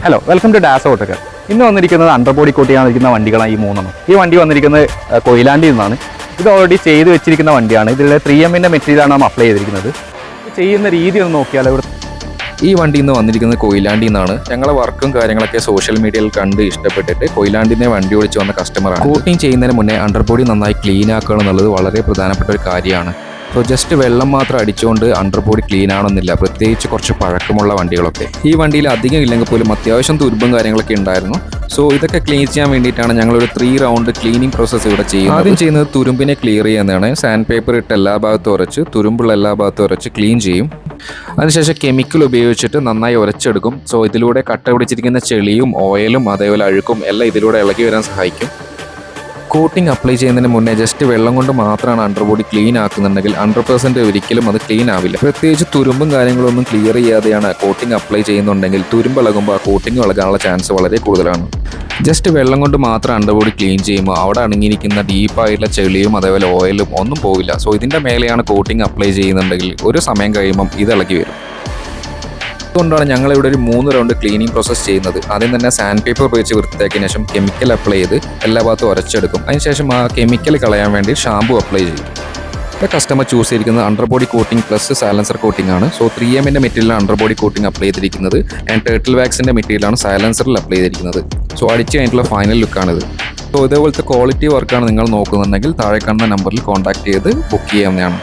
Hello, welcome to ഡാസ് ഓട്ടോക്കാർ. ഇന്ന് വന്നിരിക്കുന്നത് underbody coat ചെയ്യാനിരിക്കുന്ന വണ്ടികളാണ് ഈ മൂന്നെണ്ണം. ഈ വണ്ടി വന്നിരിക്കുന്നത് കൊയിലാണ്ടിയിൽ നിന്നാണ്. ഇത് ഓൾറെഡി ചെയ്ത് വെച്ചിരിക്കുന്ന വണ്ടിയാണ്. ഇതിലെ 3Mന്റെ മെറ്റീരിയലാണ് നമ്മൾ അപ്ലൈ ചെയ്തിരിക്കുന്നത്. ചെയ്യുന്ന രീതി ഒന്ന് നോക്കിയാൽ ഇവിടെ ഈ വണ്ടി ഇന്ന് വന്നിരിക്കുന്നത് കൊയിലാണ്ടിൽ നിന്നാണ്. ഞങ്ങളെ വർക്കും കാര്യങ്ങളൊക്കെ സോഷ്യൽ മീഡിയയിൽ കണ്ട് ഇഷ്ടപ്പെട്ടിട്ട് കൊയിലാണ്ടിനെ വണ്ടി ഓടിച്ച് വന്ന കസ്റ്റമറാണ്. കോട്ടിങ് ചെയ്യുന്നതിന് മുന്നേ അണ്ടർബോഡി നന്നായി ക്ലീൻ ആക്കുക എന്നുള്ളത് വളരെ പ്രധാനപ്പെട്ട ഒരു കാര്യമാണ്. സോ ജസ്റ്റ് വെള്ളം മാത്രം അടിച്ചുകൊണ്ട് അണ്ടർബോഡി ക്ലീൻ ആവണമെന്നില്ല, പ്രത്യേകിച്ച് കുറച്ച് പഴക്കമുള്ള വണ്ടികളൊക്കെ. ഈ വണ്ടിയിൽ അധികം ഇല്ലെങ്കിൽ പോലും അത്യാവശ്യം തുരുമ്പും കാര്യങ്ങളൊക്കെ ഉണ്ടായിരുന്നു. സോ ഇതൊക്കെ ക്ലീൻ ചെയ്യാൻ വേണ്ടിയിട്ടാണ് ഞങ്ങളൊരു 3 റൗണ്ട് ക്ലീനിങ് പ്രോസസ്സ് ഇവിടെ ചെയ്യുന്നത്. ആദ്യം ചെയ്യുന്നത് തുരുമ്പിനെ ക്ലിയർ ചെയ്യുന്നതാണ്. സാൻഡ് പേപ്പർ ഇട്ട് എല്ലാ ഭാഗത്തും ഉരച്ച്, തുരുമ്പുള്ള എല്ലാ ഭാഗത്തും ഉരച്ച് ക്ലീൻ ചെയ്യും. അതിനുശേഷം കെമിക്കൽ ഉപയോഗിച്ചിട്ട് നന്നായി ഉരച്ചെടുക്കും. സോ ഇതിലൂടെ കട്ട പിടിച്ചിരിക്കുന്ന ചെളിയും ഓയിലും അതേപോലെ അഴുക്കും എല്ലാം ഇതിലൂടെ ഇളകി വരാൻ സഹായിക്കും. കോട്ടിംഗ് അപ്ലൈ ചെയ്യുന്നതിന് മുന്നേ ജസ്റ്റ് വെള്ളം കൊണ്ട് മാത്രമാണ് അണ്ടർബോഡി ക്ലീൻ ആക്കുന്നുണ്ടെങ്കിൽ 100% ഒരിക്കലും അത് ക്ലീൻ ആവില്ല. പ്രത്യേകിച്ച് തുരുമ്പും കാര്യങ്ങളൊന്നും ക്ലിയർ ചെയ്യാതെയാണ് കോട്ടിംഗ് അപ്ലൈ ചെയ്യുന്നുണ്ടെങ്കിൽ തുരുമ്പ് ഇളകുമ്പോൾ ആ കോട്ടിംഗ് ഇളകാനുള്ള ചാൻസ് വളരെ കൂടുതലാണ്. ജസ്റ്റ് വെള്ളം കൊണ്ട് മാത്രം അണ്ടർബോഡി ക്ലീൻ ചെയ്യുമ്പോൾ അവിടെ അടങ്ങിയിരിക്കുന്ന ഡീപ്പായിട്ടുള്ള ചെളിയും അതേപോലെ ഓയിലും ഒന്നും പോവില്ല. സോ ഇതിൻ്റെ മേലെയാണ് കോട്ടിംഗ് അപ്ലൈ ചെയ്യുന്നുണ്ടെങ്കിൽ ഒരു സമയം കഴിയുമ്പം ഇത് ഇളകി വരും. അതുകൊണ്ടാണ് ഞങ്ങളിവിടെ ഒരു 3 റൗണ്ട് ക്ലീനിങ് പ്രോസസ്സ് ചെയ്യുന്നത്. ആദ്യം തന്നെ സാൻഡ് പേപ്പർ ഉപയോഗിച്ച് വൃത്തിയാക്കിയതിനു ശേഷം കെമിക്കൽ അപ്ലൈ ചെയ്ത് എല്ലാ ഭാഗത്തും ഉരച്ചെടുക്കും. അതിനുശേഷം ആ കെമിക്കൽ കളയാൻ വേണ്ടി ഷാമ്പു അപ്ലൈ ചെയ്യും. ഇപ്പോൾ കസ്റ്റമർ ചൂസ് ചെയ്തിരിക്കുന്നത് underbody coating plus silencer coating ആണ്. സോ 3Mന്റെ മെറ്റീരിയലാണ് അണ്ടർബോഡി കോട്ടിംഗ് അപ്ലൈ ചെയ്തിരിക്കുന്നത്. ആൻഡ് ടേർട്ടിൽ വാക്സിൻ്റെ മെറ്റീരിയലാണ് സൈലൻസറിൽ അപ്ലൈ ചെയ്തിരിക്കുന്നത്. സോ അടിച്ച് കഴിഞ്ഞിട്ടുള്ള ഫൈനൽ ലുക്കാണിത്. സോ ഇതേപോലത്തെ ക്വാളിറ്റി വർക്കാണ് നിങ്ങൾ നോക്കുന്നുണ്ടെങ്കിൽ താഴെ കാണുന്ന നമ്പറിൽ കോൺടാക്ട് ചെയ്ത് ബുക്ക് ചെയ്യാവുന്നതാണ്.